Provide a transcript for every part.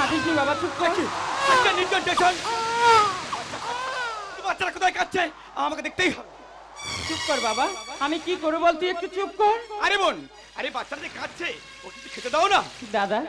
কাঁদিস নি বাবা, চুপ কর। একটা নির্জন বাচ্চারা কোথায় কাচ্ছে আমাকে দেখতেই হবে। চুপ কর বাবা, আমি কি করবো বল, তুই একটু চুপ কর। আরে বোন, আরে বাচ্চাটা যে কাচ্ছে ও কিছু খেতে দাও না। দাদা,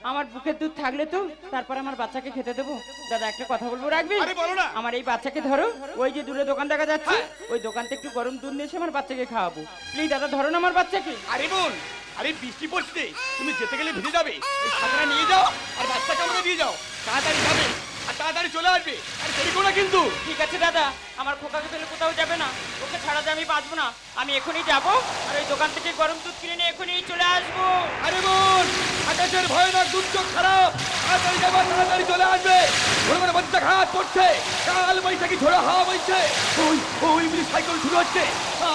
আমার বুকের দুধ থাকলে তো তারপর আমার বাচ্চাকে খেতে দেবো। দাদা একটা কথা বলবো, রাখবি? আরে বলো না। আমার এই বাচ্চাকে ধরো, ওই যে দূরে দোকান দেখা যাচ্ছে, ওই দোকান থেকে একটু গরম দুধ নিয়ে এসে আমার বাচ্চাকে খাওয়াবো। প্লিজ দাদা, ধরো না আমার বাচ্চাকে। আরে বোন, আরে বৃষ্টি পড়ছে, তুমি যেতে গেলে ভিজে যাবে। এই ছাতাটা নিয়ে যাও আর বাচ্চাকে আমাকে দিয়ে যাও। তাড়াতাড়ি যাবে আর তাড়াতাড়ি চলে আসবে, আর দেরি করো না কিন্তু। ঠিক আছে দাদা, আমার খোকাকে ফেলে কোথাও যাবে না, ওকে ছাড়া যে আমি বাঁচবো না। আমি এখনই যাবো আর ওই দোকান থেকে গরম দুধ কিনে নিয়ে এখনই চলে আসবো। আরে বোন, আকাশের ভয়ানক দুর্যোগ খারাপ, তাড়াতাড়ি যাবে, তাড়াতাড়ি চলে আসবে। ঘরে ঘরে বাচ্চা খারাপ করছে, কাল বৈশাখী ঝোড়া হাওয়া বইছে। ওই ওই বুঝি সাইকেল শুরু হচ্ছে।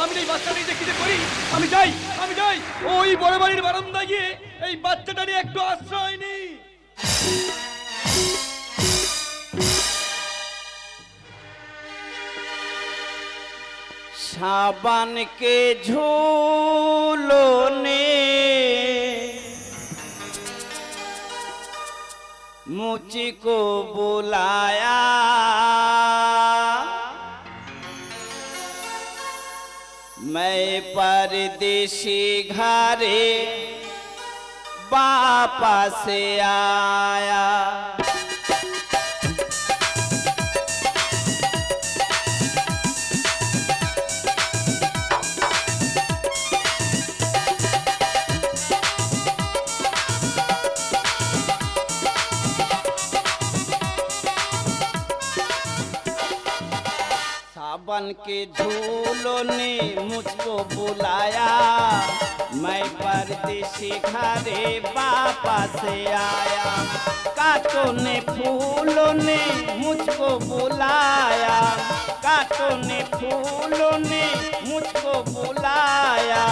আমি এই বাচ্চাটা নিয়ে কি করি? আমি যাই। ওই বড় বাড়ির বারান্দায় গিয়ে এই বাচ্চাটা নিয়ে একটু আশ্রয় নিই। सावन के झूलों ने मुझको बुलाया, मैं परदेसी घरे वापस आया। सावन के झूलों ने मुझको बुलाया, मैं परदेसी घरे वापस आया। कांटों ने फूलों ने मुझको बुलाया, कांटों ने फूलों ने मुझको बुलाया,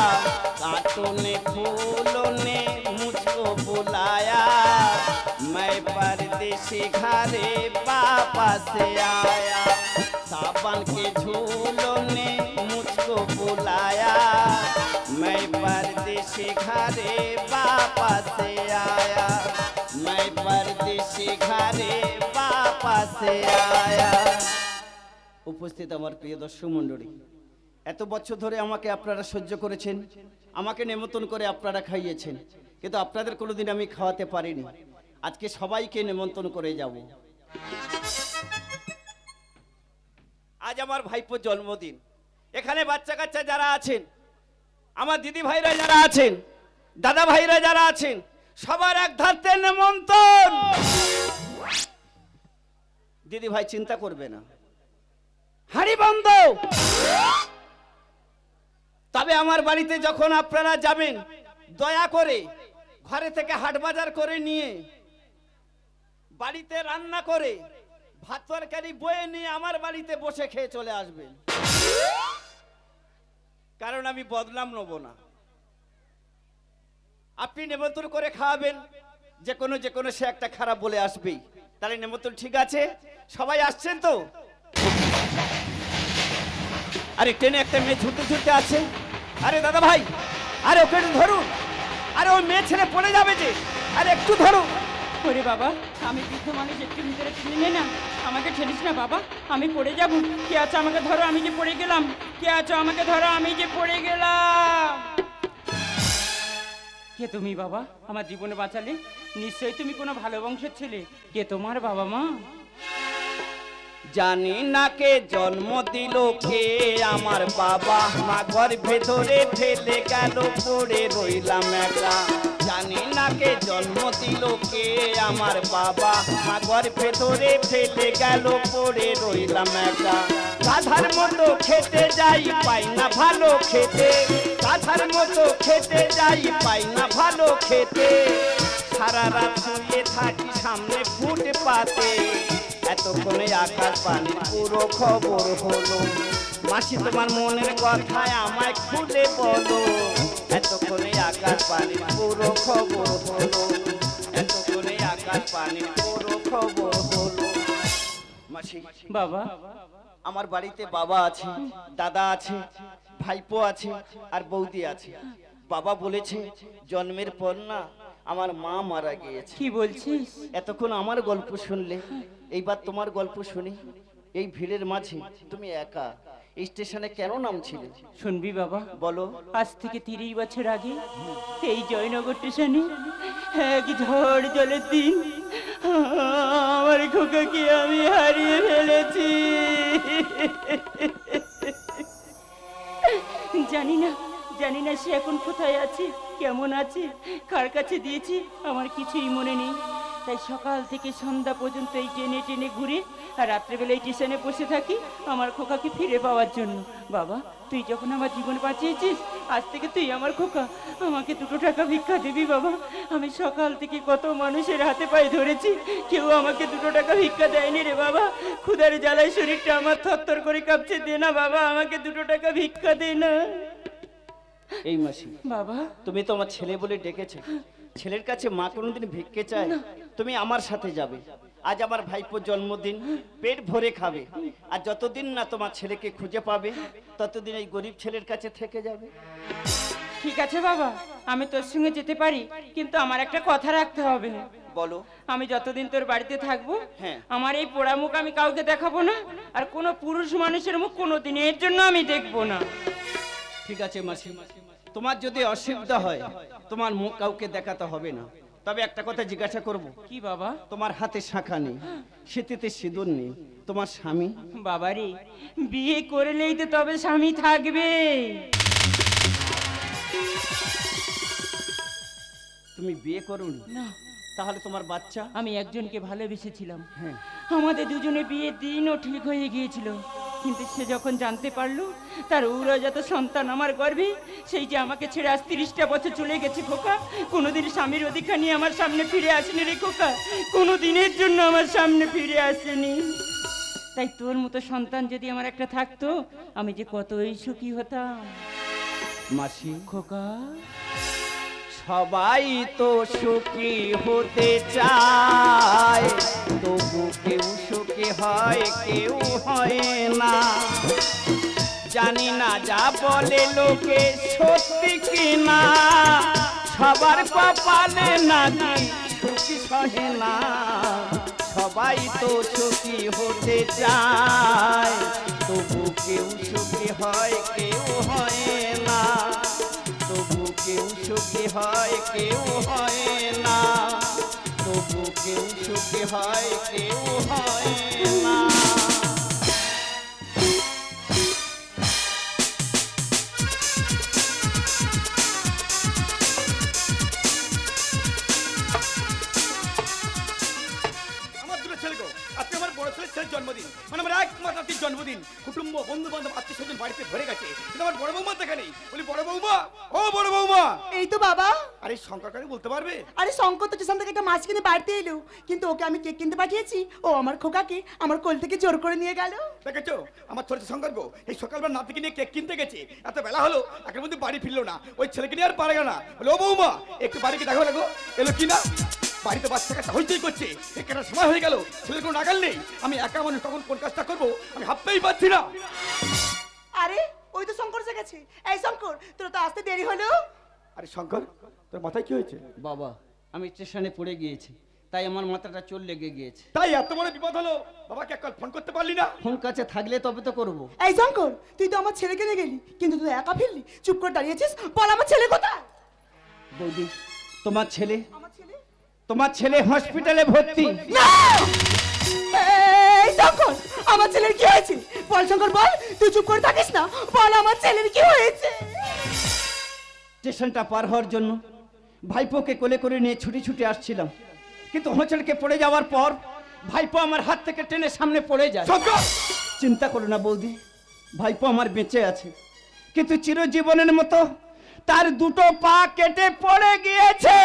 कांटों ने फूलों ने मुझको बुलाया, मैं परदेसी घरे वापस आया। सावन के झूलों ने मुझको बुलाया, मैं परदेसी घरे वापस आया, मैं परदेसी घरे वापस आया। উপস্থিত আমার প্রিয় দর্শক মণ্ডলী, এত বছর ধরে আমাকে আপনারা সহ্য করেছেন, আমাকে নিমন্ত্রণ করে আপনারা খাইয়েছেন, কিন্তু আপনাদের কোনোদিন আমি খাওয়াতে পারিনি। আজকে সবাইকে নিমন্ত্রণ করে যাব। আজ আমার ভাইপোর জন্মদিন। এখানে বাচ্চা কাচ্চা যারা আছেন, আমার দিদি ভাইরা যারা আছেন, দাদা ভাইরা যারা আছেন, সবার এক ধারতে নিমন্ত্রণ। দিদি ভাই চিন্তা করবে না, হাড়ি বন্ধ। তবে আমার বাড়িতে যখন আপনারা যাবেন, দয়া করে ঘরে থেকে হাট বাজার করে নিয়ে বাড়িতে রান্না করে ভাত তরকারি বয়ে নিয়ে আমার বাড়িতে বসে খেয়ে চলে আসবেন, কারণ আমি বদনাম নেব না। আপনি নিমন্ত্রণ করে খাওয়াবেন, যে কোনো সে একটা খারাপ বলে আসবেই। তাহলে নিমন্ত্রণ ঠিক আছে? সবাই আসছেন তো? আরে ট্রেনে একটা মেয়ে ছুটতে ছুটতে আছে। আরে দাদা ভাই, আরে ওকে একটু ধরুন। আরে ওই মেয়ে ছেড়ে পড়ে যাবে যে, আরে একটু ধরুন। ওরে বাবা, আমি বৃদ্ধ মানুষ, একটু ভিতরে টেনে নে না, আমাকে ঠেলিস না বাবা, আমি পড়ে যাব। কে আছো আমাকে ধরো, আমি যে পড়ে গেলাম। কে আছো আমাকে ধরো, আমি যে পড়ে গেলাম। কে তুমি বাবা, আমার জীবনে বাঁচালে? নিশ্চয়ই তুমি কোনো ভালো বংশের ছেলে। কে তোমার বাবা মা? জানি না কে জন্ম দিল, কে আমার বাবা মা, ঘর ভেতরে ফেলে গেল, পড়ে রইলাম একা। জানি না কে জন্ম দিল, কে আমার বাবা মা, ঘর ভেতরে ফেলে গেল, পড়ে রইলাম একা। গাধার মতো খেতে যাই, পাই না ভালো খেতে, গাধার মতো খেতে যাই, পাই না ভালো খেতে। সারা রাত শুয়ে থাকি সামনে ফুটপাতে, এতক্ষণে আকাশ পানি পুরো খবর হলো। মাসি তোমার মনের কথায় আমায় খুলে বলো, এতক্ষণে আকাশ পানি পুরো খবর হলো, এতক্ষণে আকাশ পানি পুরো খবর হলো। মাসি বাবা, আমার বাড়িতে বাবা আছে, দাদা আছে, ভাইপো আছে আর বৌদি আছে। বাবা বলেছে জন্মের পর না আমার মা মারা গিয়েছে। কি বলছিস? এতক্ষণ আমার গল্প শুনলে, এইবার তোমার গল্প শুনি। এই ভিড়ের মাঝে তুমি একা এই স্টেশনে কেন নামছিলে? শুনবি বাবা, বলো। আজ থেকে 30 বছর আগে এই জয়নগর স্টেশনে এক ঝড় জলের দিন আমার খোকাকে আমি হারিয়ে ফেলেছি। জানি না সে এখন কোথায় আছে, কেমন আছে, কার কাছে দিয়েছি, আমার কিছুই মনে নেই। তাই সকাল থেকে সন্ধ্যা পর্যন্ত এই টেনে টেনে ঘুরে আর রাত্রেবেলা এই স্টেশনে বসে থাকি আমার খোকাকে ফিরে পাওয়ার জন্য। বাবা, তুই যখন আমার জীবন বাঁচিয়েছিস, আজ থেকে তুই আমার খোকা, আমাকে 2 টাকা ভিক্ষা দিবি বাবা। আমি সকাল থেকে কত মানুষের হাতে পায়ে ধরেছি, কেউ আমাকে 2 টাকা ভিক্ষা দেয়নি রে বাবা। ক্ষুধার জ্বালায় শরীরটা আমার থরথর করে কাঁপছে, দে না বাবা, আমাকে 2 টাকা ভিক্ষা দে না। এই মাসি, বাবা, তুমি তো আমার ছেলে বলে ডেকেছো। ছেলের কাছে মা কোনোদিন ভিক্ষে চায়? তুমি আমার সাথে যাবে। আজ আমার ভাইপোর জন্মদিন, পেট ভরে খাবে। আর যতদিন না তোমার ছেলেকে খুঁজে পাবে, ততদিন এই গরিব ছেলের কাছে থেকে যাবে। ঠিক আছে বাবা, আমি তোর সঙ্গে যেতে পারি, কিন্তু আমার একটা কথা রাখতে হবে। বলো। আমি যতদিন তোর বাড়িতে থাকবো, হ্যাঁ, আমার এই পোড়া মুখ আমি কাউকে দেখাবো না, আর কোনো পুরুষ মানুষের মুখ কোনোদিন এর জন্য আমি দেখবো না। ঠিক আছে মাসি, তোমার যদি অসুবিধা হয় তোমার মুখ কাউকে দেখাতে হবে না। তবে একটা কথা জিজ্ঞাসা করব। কি বাবা? তোমার হাতে শাঁখা নেই, সেটিতে সিঁদুর নেই, তোমার স্বামী? বাবারে, বিয়ে করলেই তো তবে স্বামী থাকবে। তুমি বিয়ে করোনি? না। তাহলে তোমার বাচ্চা? আমি একজনকে ভালোবেসেছিলাম, হ্যাঁ। আমাদের দুজনে বিয়ের দিনও ঠিক হয়ে গিয়েছিল, কিন্তু সে যখন জানতে পারলো তার উড়াজাত সন্তান আমার গর্ভে, সেই যে আমাকে ছেড়ে আজ 30টা বছর চলে গেছে খোকা, কোনোদিন স্বামীর অধিকার নিয়ে আমার সামনে ফিরে আসেনি রে খোকা, কোনো দিনের জন্য আমার সামনে ফিরে আসেনি। তাই তোর মতো সন্তান যদি আমার একটা থাকতো, আমি যে কতই সুখী হতাম। মাসি, খোকা, সবাই তো সুখী হতে চায়, তবু কেউ সুখী হয়, কেউ হয় না। জানি না যা বলে লোকে সত্যি কিনা, সবার কপালে নাকি সুখী সহে না। সবাই তো সুখী হতে চায়, তবু কেউ সুখী হয়, কেউ হয় না। তবু কেউ সুখী হয়, কেউ হয় না। তবু কেউ সুখী হয়, কেউ হয় না। জন্মদিন, মানে আমার একমাত্র জন্মদিন, কুটুম্ব বন্ধু বান্ধব আত্মীয় স্বজন বাড়িতে ভরে গেছে, কিন্তু আমার বড় বৌমা দেখা নেই। বলি বড় বৌমা, ও বড় বৌমা। এই তো বাবা। আরে শঙ্কর কাকে বলতে পারবে? আরে শঙ্কর তো স্টেশন থেকে একটা মাছ কিনে বাড়িতে এলো, কিন্তু ওকে আমি কেক কিনতে পাঠিয়েছি, ও আমার খোকাকে আমার কোল থেকে জোর করে নিয়ে গেল। দেখেছো আমার ছোট শঙ্কর গো, এই সকালবেলা নাতিকে নিয়ে কেক কিনতে গেছে, এত বেলা হলো একের মধ্যে বাড়ি ফিরলো না, ওই ছেলেকে নিয়ে আর পারে না। বলে ও বৌমা, একটু বাড়িকে দেখো লাগো, এলো কিনা। বাড়িতে বাচ্চা কাচ্চা হইতেই করছে, একটা সময় হয়ে গেল, ছেলের কোনো নাগাল নেই। আমি একা মানুষ, তখন কোন কাজটা করবো আমি ভাবতেই পারছি না। আরে ওই তো শঙ্কর এসে গেছে। এই শঙ্কর, তোর তো আসতে দেরি হলো। আরে শঙ্কর, তোর মাথায় কি হয়েছে? বাবা, আমি স্টেশনে পড়ে গিয়েছি, তাই আমার মাথাটা চোট লেগে গিয়েছে। তাই এত বড় বিপদ হলো, বাবাকে একবার ফোন করতে পারলি না? ফোন কাছে থাকলে তবে তো করবো। এই শঙ্কর, তুই তো আমার ছেলেকে নিয়ে গেলি, কিন্তু তুই একা ফিরলি, চুপ করে দাঁড়িয়েছিস, বল আমার ছেলে কোথায়? বৌদি, তোমার ছেলে, আমার ছেলে? তোমার ছেলে হসপিটালে ভর্তি। না! এই শঙ্কর, আমার ছেলের কি হয়েছে? বল শঙ্কর বল, তুই চুপ করে থাকিস না, বল আমার ছেলের কি হয়েছে? স্টেশনটা পার হওয়ার জন্য ভাইপোকে কোলে করে নিয়ে ছুটি ছুটি আসছিলাম, কিন্তু হোঁচড়কে পড়ে যাওয়ার পর ভাইপো আমার হাত থেকে টেনে সামনে পড়ে যায়। চিন্তা করো না বৌদি, ভাইপো আমার বেঁচে আছে, কিন্তু চিরজীবনের মতো তার দুটো পা কেটে পড়ে গিয়েছে।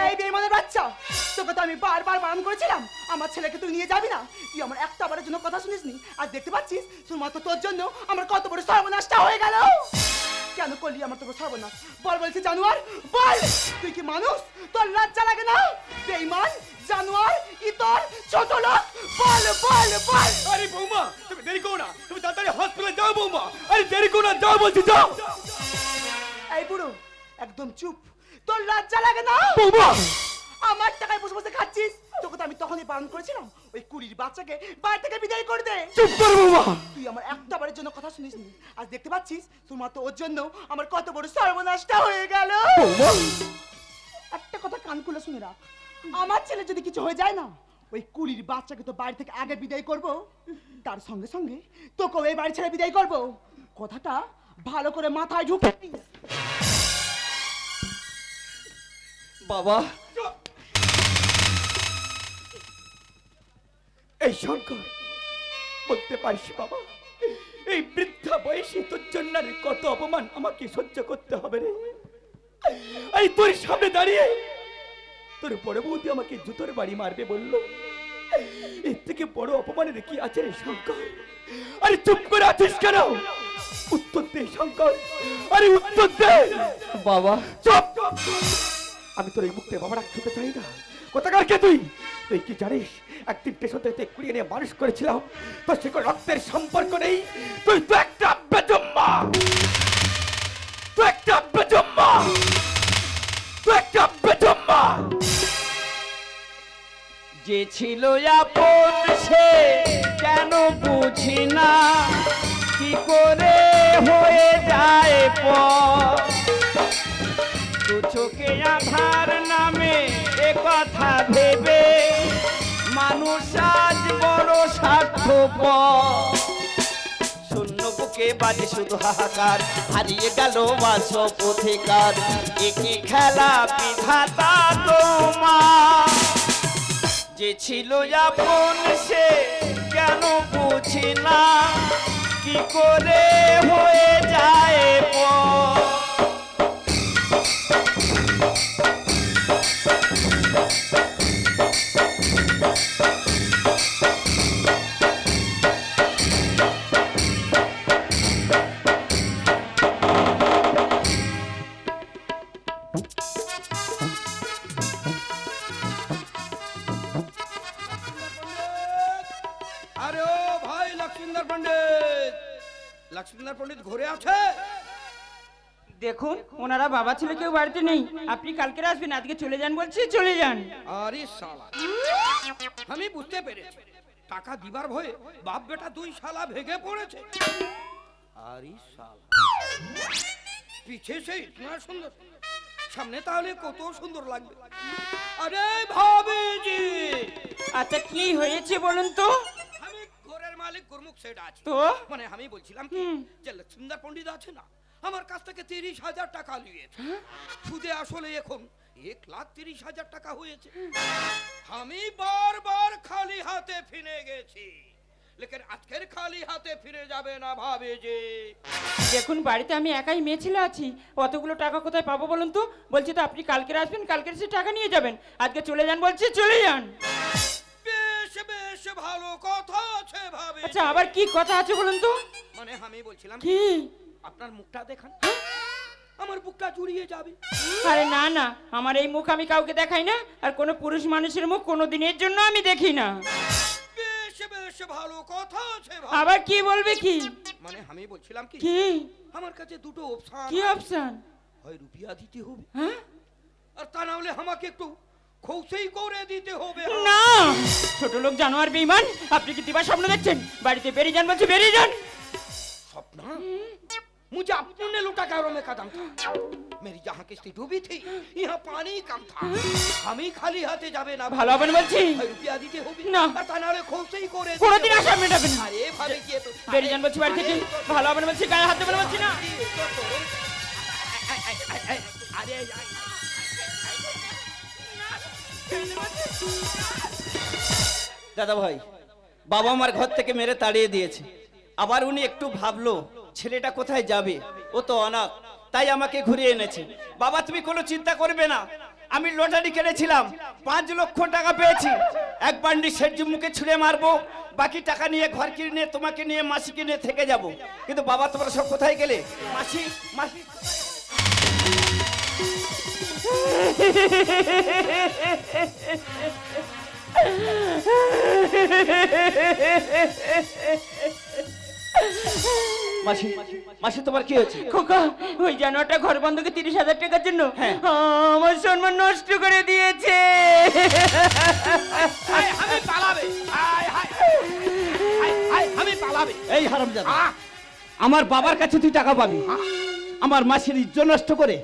এই বেঈমানের বাচ্চা, তোকে তো আমি বারবার বারণ করেছিলাম আমার ছেলেকে তুই নিয়ে যাবি না, তুই আমার একটা বারের জন্য কথা শুনিসনি। আর দেখতে পাচ্ছিস শুধুমাত্র তোর জন্য আমার কত বড় সর্বনাশটা হয়ে গেল। কেন করলি আমার তোর সর্বনাশ? বল বলছি জানোয়ার, বল তুই কি মানুষ? তোর লজ্জা লাগে না? বেঈমান, জানোয়ার, ইতর, ছোট লোক বল বল বল। আরে বৌমা তুমি দেরি করো না, তুমি তাড়াতাড়ি হসপিটালে যাও বৌমা। আরে দেরি করো না, যাও বলছি যাও। এই বুড়ো একদম চুপ, তোর লজ্জা লাগে না? বৌমা আমার টাকায় বসে বসে খাচ্ছিস, তোকে তো আমি তখনই বারণ করেছিলাম ওই কুড়ির বাচ্চাকে বাড়ি থেকে বিদায় করে দে। চুপ কর বৌমা। তুই আমার একটা বারের জন্য কথা শুনিসনি, আজ দেখতে পাচ্ছিস তোমার তো ওর জন্য আমার কত বড় সর্বনাশটা হয়ে গেল। একটা কথা কান খুলে শুনে রাখ, আমার ছেলে যদি কিছু হয়ে যায় না, ওই কুড়ির বাচ্চাকে তো বাড়ি থেকে আগে বিদায় করব, তার সঙ্গে সঙ্গে তোকেও এই বাড়ি ছেড়ে বিদায় করব। কথাটা ভালো করে মাথায় ঢুকে নিস। বাবা এই শঙ্কর, বলতে পারিস বাবা, এই বৃদ্ধা বয়সে তোর জন্য কত অপমান আমাকে সহ্য করতে হবে রে। এই তোর সামনে দাঁড়িয়ে তোর বড় বৌদি আমাকে জুতোর বাড়ি মারবে বললো, এর থেকে বড় অপমানের কি আছে রে শঙ্কর? আরে চুপ করে আছিস কেন? উত্তর দে শঙ্কর, আরে উত্তর দে। বাবা চুপ, আমি তোর এই মুখে বাবা রাখতে চাই না। কোথাকার কে তুই? তুই কি জানিস একদিন স্টেশন থেকে কুড়িয়ে নিয়ে মানুষ করেছিলাম, তোর সে কোনো রক্তের সম্পর্ক নেই। তুই তো একটা বেজম্মা, তুই একটা বেজম্মা, তুই একটা বেজম্মা। যে ছিল আপন সে কেন বুঝি না, কি করে হয়ে যায় পর। দু চোখে আধার নামে এ কথা ভেবে মানুষ আজ বড় স্বার্থপর। শূন্য বুকে বাজে শুধু হাহাকার, হারিয়ে গেল বাসব অধিকার। একই খেলা বিধাতা তোমার, যে ছিল আপন সে কেন বুঝি না, কি করে হয়ে যায় পর। আরে ও ভাই লক্ষ্মীন্দর পণ্ডিত, লক্ষ্মীন্দর পণ্ডিত ঘুরে আছে? দেখুন ওনারা বাবা ছেলে কেউ বাড়িতে নেই, আপনি কালকে আসবেন, আজকে চলে যান বলছি, চলে যান। আরে শালা, আমি বুঝতে পেরেছি টাকা দিবার ভয়ে বাপ বেটা দুই শালা ভেগে পড়েছে। আরে শালা, পিছে সেই ইতনা সুন্দর, সামনে তাহলে কত সুন্দর লাগবে। আরে ভাবিজি, আচ্ছা কি হয়েছে বলুন তো? আমি ঘরের মালিক গুরমুখ সেট আছে তো মানে আমি বলছিলাম কি যে লক্ষ্মীন্দর পণ্ডিত আছে না, আমার কাছ থেকে 30,000 টাকা নিয়েছে। সুদে আসলে এখন 1,30,000 টাকা হয়েছে। আমি বারবার খালি হাতে ফিরে গেছি, লেকিন আজকের খালি হাতে ফিরে যাবে না ভাবে যে। দেখুন বাড়িতে আমি একাই মেয়ে ছেলে আছি, অতগুলো টাকা কোথায় পাবো বলুন তো? বলছি তো আপনি কালকে আসবেন, কালকে এসে টাকা নিয়ে যাবেন, আজকে চলে যান বলছি, চলে যান। বেশ বেশ ভালো কথা আছে ভাবে। আচ্ছা আবার কি কথা আছে বলুন তো? মানে আমি বলছিলাম কি? আপনার মুখটা দেখান, আমার বুকটা জুড়িয়ে যাবে। আরে না না, আমার এই মুখ আমি কাউকে দেখাই না, আর কোনো পুরুষ মানুষের মুখ কোনো দিনের জন্য আমি দেখি না। বেশ বেশ ভালো কথা আছে ভাবে। আবার কি বলবে কি? মানে আমি বলছিলাম কি কি? আমার কাছে দুটো অপশন। কি অপশন? হয় রুপিয়া দিতে হবে, হ্যাঁ? আর তা না হলে আমাকে একটু খৌসেই করে দিতে হবে। না ছোট লোক জানোয়ার বেঈমান, আপনি কি দিবা স্বপ্ন দেখছেন? বাড়িতে বেরিয়ে যান বলছি, বেরিয়ে যান। स्वप्न मुझे अपने लुटाकारों में कदम था, मेरी जहाँ किस्ती डूबी थी यहाँ पानी कम था। हम ही खाली हाथे जावे ना, ভালো হবে না বলছি। रुपया दिते होबे না। আর তা নালে খোঁজেই করে কোনোদিন আশা মেটাবেন না। আরে ভাবে কি তো বেরিয়ে যান বলছি বাড়ি থেকে, ভালো হবে না বলছি, গায়ে হাত দেবেন বলছি না। আরে দাদা ভাই, বাবা আমার ঘর থেকে মেরে তাড়িয়ে দিয়েছে, আবার উনি একটু ভাবলো ছেলেটা কোথায় যাবে, ও তো অনাথ, তাই আমাকে ঘুরিয়ে এনেছে। বাবা তুমি কোনো চিন্তা করবে না, আমি লটারি কেটেছিলাম, 5 লক্ষ টাকা পেয়েছি। এক বান্ডি শেঠজি মুখে ছুঁড়ে মারবো, বাকি টাকা নিয়ে ঘর কিনে তোমাকে নিয়ে মাসিকে নিয়ে থেকে যাব। কিন্তু বাবা তোমরা সব কোথায় গেলে? মাসি মাসি মাসি মাসি তোমার কি হয়েছে? খোকা, ওই জানোয়ারটা ঘর বন্ধকে 30,000 টাকার জন্য হ্যাঁ। আমার সম্মান নষ্ট করে দিয়েছে। আমি পালাবে, আমি পালাবে। এই হারামজাদা, আমার বাবার কাছে তুই টাকা পাবি, আমার মাসির ইজ্জত নষ্ট করে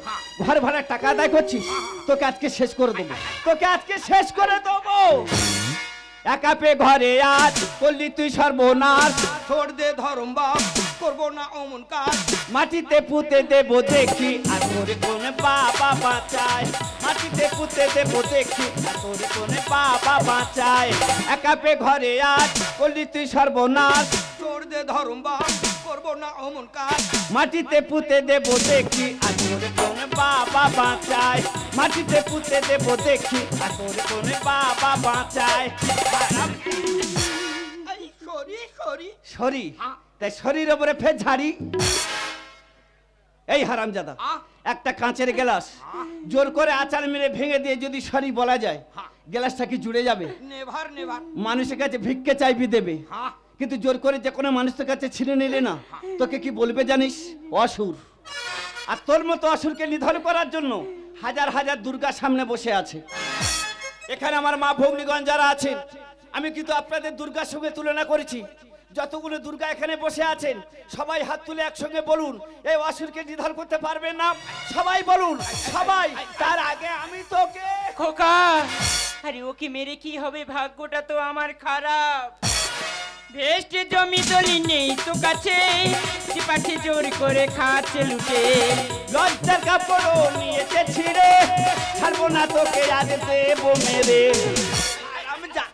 ঘর ভাড়ার টাকা আদায় করছিস। তোকে আজকে শেষ করে দেবো, তোকে আজকে শেষ করে দেবো। একা পে ঘরে আজ করলি তুই সর্বনাশ, ছোড় দে ধরম বাপ, করবো না অমন কাজ। মাটিতে পুঁতে দেবো দেখি আর তোরে কোন বাবা বাঁচায়। মাটিতে পুঁতে দেবো দেখি আর তোরে কোন বাবা বাঁচায়। একা পে ঘরে আজ করলি তুই সর্বনাশ, ছোড় দে ধরম বাপ, করবো না অমন কাজ। মাটিতে পুঁতে দেবো দেখি আর তোরে কোন বাবা বাঁচায়। মাটিতে পুঁতে দেবো দেখি আর তোরে কোন বাবা বাঁচায়। এই সরি সরি। সরি, তাই শরীর ওপরে ফের ঝাড়ি। এই হারামজাদা, একটা কাঁচের গ্লাস জোর করে আচার মেরে ভেঙে দিয়ে যদি সরি বলা যায়, গ্লাসটা কি জুড়ে যাবে? Never never. মানুষের কাছে ভিক্ষে চাইবি দেবে, হ্যাঁ কিন্তু জোর করে যে কোনো মানুষের কাছে ছিঁড়ে নিলে না, তোকে কি বলবে জানিস? অসুর। আর তোর মতো অসুরকে নিধন করার জন্য হাজার হাজার দুর্গা সামনে বসে আছে। এখানে আমার মা ভগ্নীগণ যারা আছেন, আমি কিন্তু আপনাদের দুর্গার সঙ্গে তুলনা করেছি। যতগুলো দুর্গা এখানে বসে আছেন, সবাই হাত তুলে একসঙ্গে বলুন, এই অসুরকে নিধন করতে পারবেন না? সবাই বলুন, সবাই। তার আগে আমি তোকে। খোকা, আরে ওকে মেরে কি হবে? ভাগ্যটা তো আমার খারাপ। ভেস্টে জমি দলি নেই তো কাছে, পাঠে জোর করে খাচ্ছে লুটে। লজ্জার কাপড় নিয়েছে ছিঁড়ে, ছাড়বো না তোকে আজ দেবো মেরে। আমি যা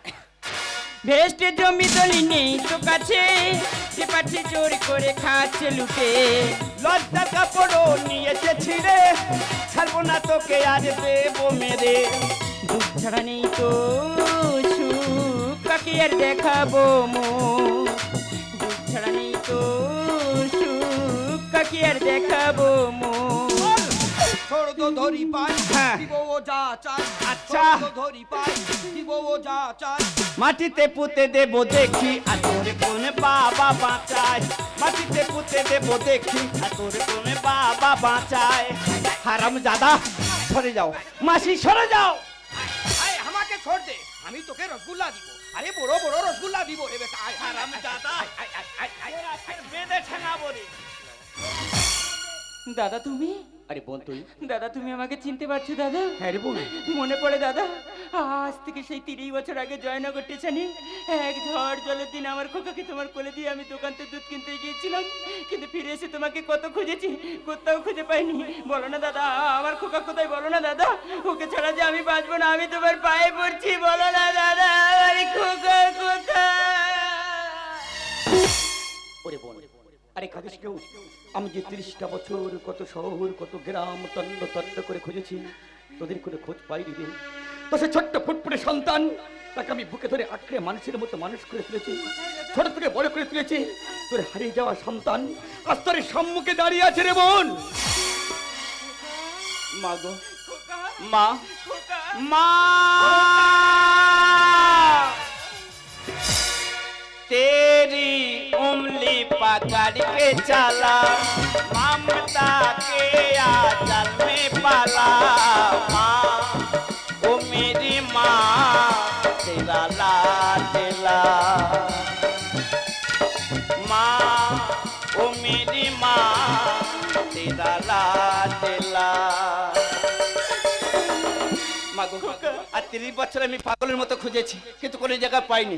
ভেস্টে জমি দলি নেই তো কাছে, পাঠে জোর করে খাচ্ছে লুটে। লজ্জার কাপড় নিয়েছে ছিঁড়ে, ছাড়বো না তোকে আজ দেবো মেরে। দুঃখ ছাড়া নেই তো সুখ, কাকে আর দেখাবো মুখ। দুঃখ ছাড়া নেই তো সুখ, কাকে আর দেখাবো মুখ। ছোড় দো ধরি পাই, হ্যাঁ। দিব ও যা চাই। আচ্ছা। ছোড় দো ধরি পাই, দিব ও যা চাই। মাটিতে পুঁতে দেবো দেখি আর তোরে কোন বাবা বাঁচায়। মাটিতে পুঁতে দেবো দেখি আর তোরে কোন বাবা বাঁচায়। হারামজাদা, সরে যাও মাসি, সরে যাও। আয় আমাকে ছোড় দে, আমি তোকে রসগোল্লা দিব। আরে বড় বড় রসগোল্লা দিব রে বেটা। আয় হারামজাদা, তোরা ফের বেঁধে ঠেঙাবো রে। দাদা তুমি? আরে বল তুই। দাদা তুমি আমাকে চিনতে পারছো দাদা? হ্যাঁ রে বল। মনে পড়ে দাদা, আজ থেকে সেই 30 বছর আগে জয়নগর স্টেশনে এক ঝড় জলের দিন আমার খোকাকে তোমার কোলে দিয়ে আমি দোকান থেকে দুধ কিনতে গিয়েছিলাম, কিন্তু ফিরে এসে তোমাকে কত খুঁজেছি, কোথাও খুঁজে পাইনি। বলো না দাদা, আমার খোকা কোথায়? বলো না দাদা, ওকে ছাড়া যে আমি বাঁচবো না। আমি তোমার পায়ে পড়ছি, বলো না দাদা, আমার খোকা কোথায়? ওরে বোন, আরে কাঁদিস কেউ। আমি যে 30টা বছর কত শহর কত গ্রাম তন্ন তন্ন করে খুঁজেছি, তোদের কোনো খোঁজ পাইনি রে। তো সে ছোট্ট ফুটফুটে সন্তান, তাকে আমি বুকে ধরে আঁকড়ে মানুষের মতো মানুষ করে তুলেছি, ছোট থেকে বড় করে তুলেছি। তোর হারিয়ে যাওয়া সন্তান আজ তোর সম্মুখে দাঁড়িয়ে আছে রে বোন। মা গো, মা, মা, तेरी उंगली पकड़ के चला, ममता के आंचल में पाला। माँ, ओ मेरी माँ, तेरा लाडला। माँ, ओ मेरी माँ, तेरा लाडला। মাগো, আর 30 বছর আমি পাগলের মতো খুঁজেছি, কিন্তু কোনো জায়গা পাইনি।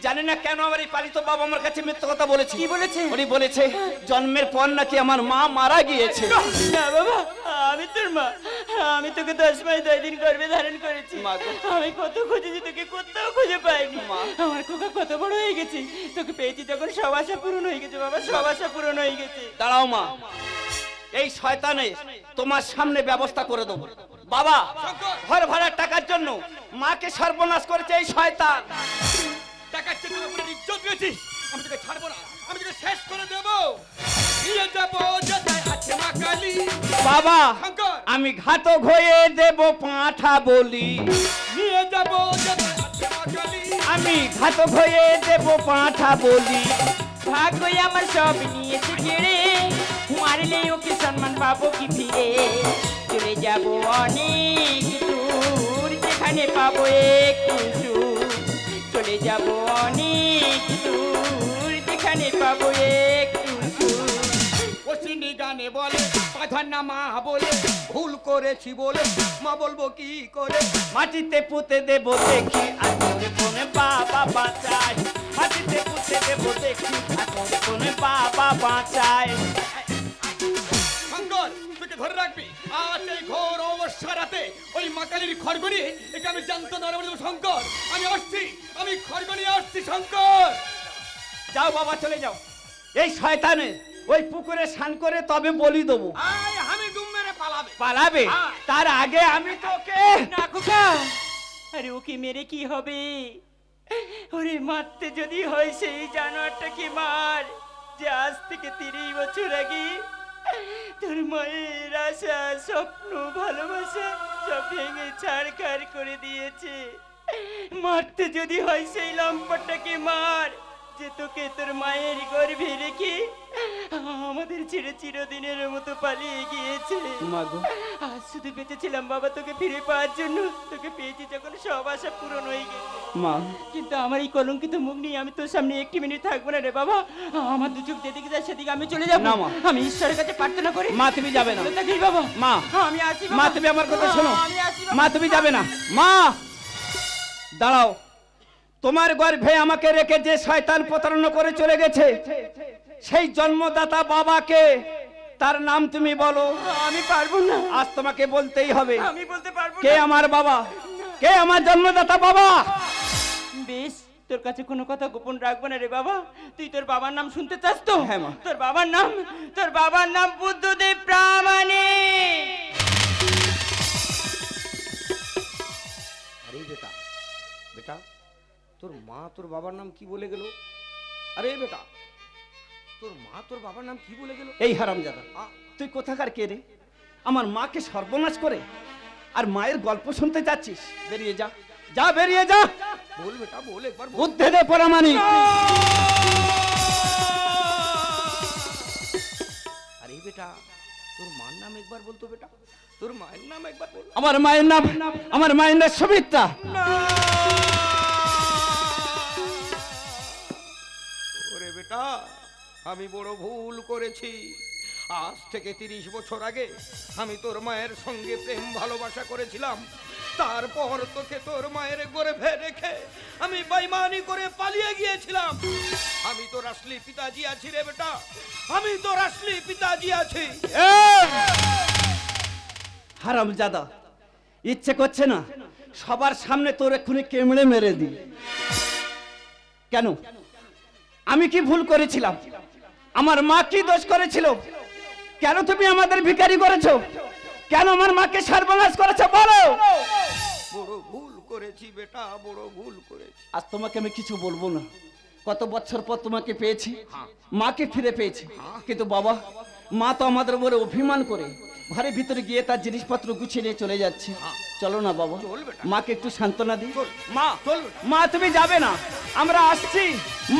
জানি না কেন আমার এই পালিত বাবা আমার কাছে মিথ্যা কথা বলেছে। কি বলেছে? উনি বলেছে জন্মের পর নাকি আমার মা মারা গিয়েছে। না বাবা, আমি তোর মা। আমি তোকে 10 মাস 10 দিন গর্ভে ধারণ করেছি। মা গো। আমি কত খুঁজেছি, তোকে কোথাও খুঁজে পাইনি। মা। আমার খোকা কত বড় হয়ে গেছে, তোকে পেয়েছি যখন সব আশা পূরণ হয়ে গেছে বাবা, সব আশা পূরণ হয়ে গেছে। দাঁড়াও মা, এই শয়তানের তোমার সামনে ব্যবস্থা করে দেবো। বাবা, ঘর ভাড়ার টাকার জন্য মাকে সর্বনাশ করেছে এই শয়তান। টাকার চেয়ে তোর উপরে ইজ্জত পেয়েছিস, আমি তোকে ছাড়বো না, আমি তোকে শেষ করে দেবো। নিয়ে যাবো যেথায় আছে মা কালী। বাবা, শঙ্কর। আমি ঘাতক হয়ে দেব পাঁঠা বলি। নিয়ে যাবো যেথায় আছে মা কালী। আমি ঘাতক হয়ে দেব পাঁঠা বলি। ভাগ্যই আমার সব নিয়েছে ছেড়ে, মারলে ওকে সম্মান পাবো কি ফিরে? চলে যাব অনেক দূর, যেখানে পাবো একটু সুখ। চলে যাব অনেক দূর, যেখানে পাবো একটু সুখ। পশ্চিমী গানে বলে পাঠান না মা বলে, ভুল করেছি বলে মা বলবো কি করে? মাটিতে পুঁতে দেব দেখি আর করে কোনে বাবা বাঁচায়। মাটিতে পুঁতে দেব দেখি আর করে কোনে বাবা বাঁচায়। শঙ্কর, তুই ধরে রাখবি, আজ এই ঘোর অবস্থা রাতে ওই মাকালির খড়গড়ি এটা আমি জানতো না বলে দেবো। শঙ্কর, আমি আসছি, আমি খড়গড়ি আসছি। শঙ্কর, যাও বাবা, চলে যাও। এই শয়তানে ওই পুকুরে স্নান করে তবে বলি দেবো। আমি ডুব মেরে পালাবে। পালাবে? তার আগে আমি তোকে। না খোকা, আরে ওকে মেরে কি হবে? ওরে মারতে যদি হয় সেই জানোয়ারটাকে মার, যে আজ থেকে 30 বছর আগে তোর মায়ের আশা, স্বপ্ন, ভালোবাসা সব ভেঙে ছাড়খাড় করে দিয়েছে। মারতে যদি হয় সেই লম্পটটাকে মার, যে তোকে তোর মায়ের গর্ভে রেখে আমাদের ছেড়ে চিরদিনের মতো পালিয়ে গিয়েছে। মাগো, আজ শুধু বেঁচেছিলাম বাবা তোকে ফিরে পাওয়ার জন্য। তোকে পেয়েছি যখন সব আশা পূরণ হয়ে গেছে, মা, কিন্তু আমার এই কলঙ্কিত মুখ নিয়ে আমি তোর সামনে একটি মিনিট থাকবো না রে বাবা। আমার দু চোখ যেদিকে যায় সেদিকে আমি চলে যাবো। না মা। আমি ঈশ্বরের কাছে প্রার্থনা করি। মা তুমি যাবে না। থাকিস বাবা। মা, আমি আসি মা তুমি আমার কথা শোনো। আমি আসি বাবা। মা তুমি যাবে না। মা দাঁড়াও, তোমার গর্ভে আমাকে রেখে যে শয়তান প্রতারণা করে চলে গেছে, সেই জন্মদাতা বাবাকে, তার নাম তুমি বলো। আমি পারবো না, আজ তোমাকে বলতেই হবে। আমি বলতে পারবো কে না। আমার বাবা? কে আমার জন্মদাতা বাবা? বেশ, তোর কাছে কোনো কথা গোপন রাখবো না রে বাবা। তুই তোর বাবার নাম শুনতে চাস তো? হ্যাঁ মা। তোর বাবার নাম বুদ্ধদেব প্রামাণিক। আরে বেটা, বেটা, তোর মা তোর বাবার নাম কি বলে গেল? আরে বেটা, তোর মা তোর বাবার নাম কি বলে গেল? এই হারামজাদা, তুই কোথাকার কে রে? আমার মাকে সর্বনাশ করে আর মায়ের গল্প শুনতে যাচ্ছিস? বেরিয়ে যা, যা বেরিয়ে যা। বল বেটা, বল একবার বল। বুদ্ধদেব প্রামাণিক। আরে বেটা, তোর মার নাম একবার বলতো বেটা, তোর মায়ের নাম একবার বল। আমার মায়ের নাম সুমিত্রা। ওরে বেটা, আমি বড় ভুল করেছি। আজ থেকে 30 বছর আগে আমি তোর মায়ের সঙ্গে প্রেম ভালোবাসা করেছিলাম। তারপর তোকে তোর মায়ের গর্ভে রেখে আমি বেঈমানি করে পালিয়ে গিয়েছিলাম। আমি তোর আসলি পিতাজি আছি রে বেটা, আমি তোর আসলি পিতাজি আছি। হারামজাদা, ইচ্ছে করছে না সবার সামনে তোর এক্ষুনি কেমড়ে মেরে দি। কেন? আমি কি ভুল করেছিলাম? আমার মা কি দোষ করেছিল? কেন তুমি আমাদের ভিখারি করেছো? কেন আমার মাকে সর্বনাশ করেছো বলো? বড় ভুল করেছি বেটা, বড় ভুল করেছি। আজ তোমাকে আমি কিছু বলবো না। কত বছর পর তোমাকে পেয়েছি, মাকে ফিরে পেয়েছি, কিন্তু বাবা, মা তো আমাদের উপরে অভিমান করে ঘরের ভিতরে গিয়ে তার জিনিসপত্র গুছিয়ে নিয়ে চলে যাচ্ছে। চলো না বাবা, মাকে একটু সান্ত্বনা দিই। মা, মা তুমি যাবে না, আমরা আসছি।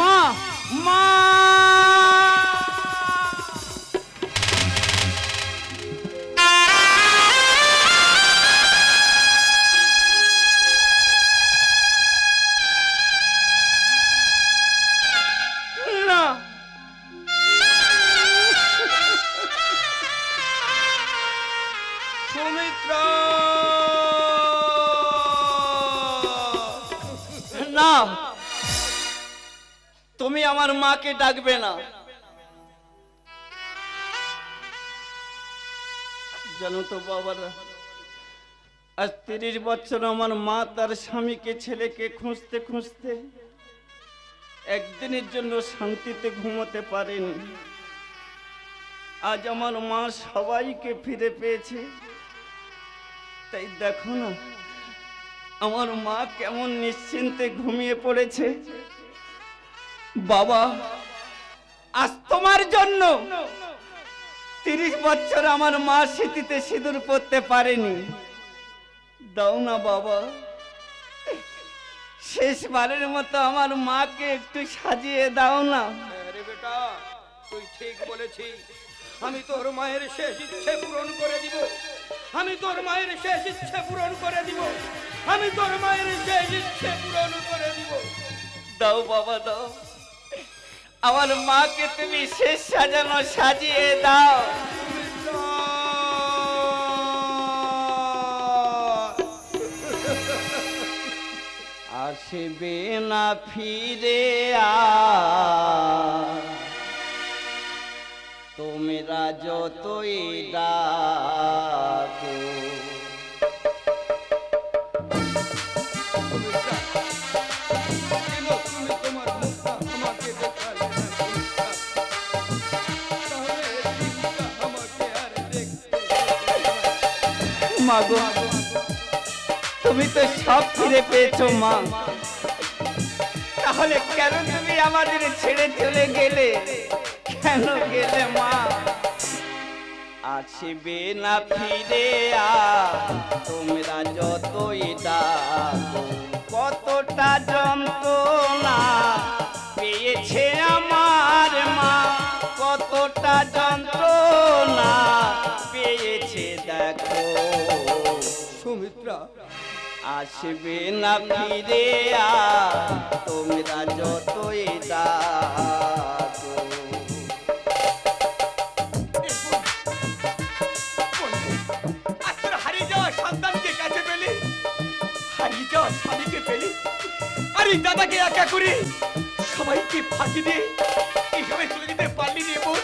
মা, মা। না, সুমিত্রা, না, তুমি আমার মাকে ডাকবে না। জানো তো বাবারা, আজ 30 বছর আমার মা তার স্বামীকে, ছেলেকে খুঁজতে খুঁজতে একদিনের জন্য শান্তিতে ঘুমোতে পারেনি। আজ আমার মা সবাইকে ফিরে পেয়েছে। তাই দেখো না আমার মা কেমন নিশ্চিন্তে ঘুমিয়ে পড়েছে। বাবা, আজ তোমার জন্য 30 বছর আমার মা স্মৃতিতে সিঁদুর পরতে পারেনি। দাও না বাবা, শেষবারের মতো আমার মাকে একটু সাজিয়ে দাও না। আরে বেটা, তুই ঠিক বলেছিস। আমি তোর মায়ের শেষ ইচ্ছে পূরণ করে দিব। আমি তোর মায়ের শেষ ইচ্ছে পূরণ করে দিব। আমি তোর মায়ের শেষ ইচ্ছে পূরণ করে দিব। দাও বাবা দাও, আমার মাকে তুমি শেষ সাজানো সাজিয়ে দাও। আসবে না ফিরে আর তোমরা যতই ডাকো। কেন তুমি তোমার মুখটা আমাকে দেখালে না সুমিত্রা? তাহলে দিনটা আমাকে আর দেখতে মা গো, তুমি তো সব ফিরে পেয়েছো মা, তাহলে কেন তুমি আমাদের ছেড়ে চলে গেলে? কেন গেলে মা? আসবে না ফিরে আর তোমরা যতই ডাকো। কতটা যন্ত্রণা পেয়েছে আমার মা, কতটা যন্ত্রণা পেয়েছে দেখো। সুমিত্রা, আসবে না ফিরে আর তোমরা যতই ডাকো। আজ তোর হারিয়ে যাওয়া সন্তানকে কাছে পেলি, হারিয়ে যাওয়া স্বামীকে পেলি, আর এই দাদাকে একা করে সবাইকে ফাঁকি দিয়ে এইভাবে চলে যেতে পারলি রে বোন।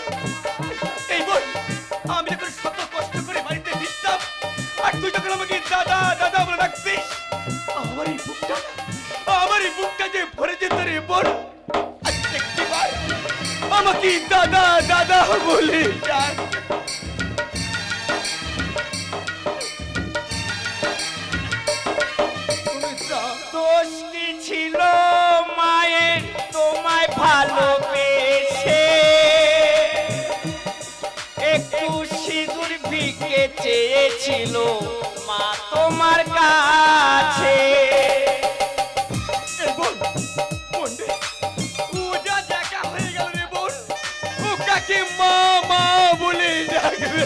এই বোন, আমি যখন শত কষ্ট করে বাড়িতে ফিরতাম আর তুই যখন আমাকে দাদা দাদা বলে ডাকতিস, আমার এই বুকটা যে ভরে যেত রে বোন। আজ দেখতে পাই আমাকে দাদা দাদা বলে ডাক। দোষ কি ছিল মায়ের তোমায় ভালোবেসে? একটু সিঁদুর ভিকে চেয়েছিল মা তোমার কাছে। এ বোন, বোন রে, ও যা দেখা হয়ে গেল রে বোন। ও কাকে মা মা বলে ডাকবে?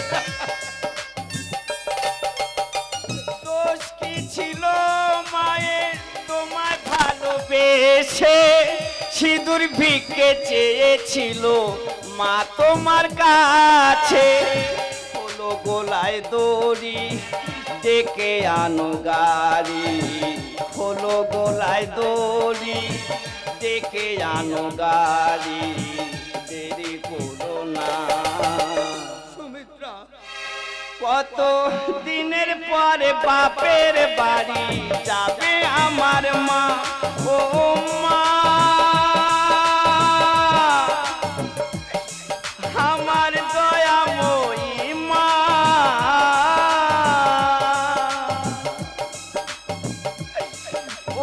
দোষ কি ছিল মায়ের তোমায় ভালোবেসে? সিঁদুর ভিকে চেয়েছিল মা তোমার কাছে। হলো গোলায় দড়ি ডেকে আনো গাড়ি, হলো গোলায় দড়ি ডেকে আনো গাড়ি, দেরি করো না। সুমিত্রা, কত দিনের পরে বাপের বাড়ি যাবে আমার মা। ও মা, আমার দয়াময়ী মা,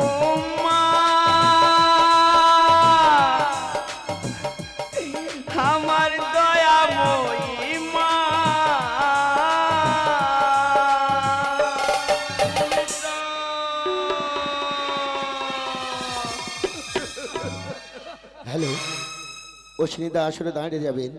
ও মা, আমার দয়াময়ী মা। হ্যালো, অশ্বিনীদা আসলে দাঁড়িয়ে যাবেন।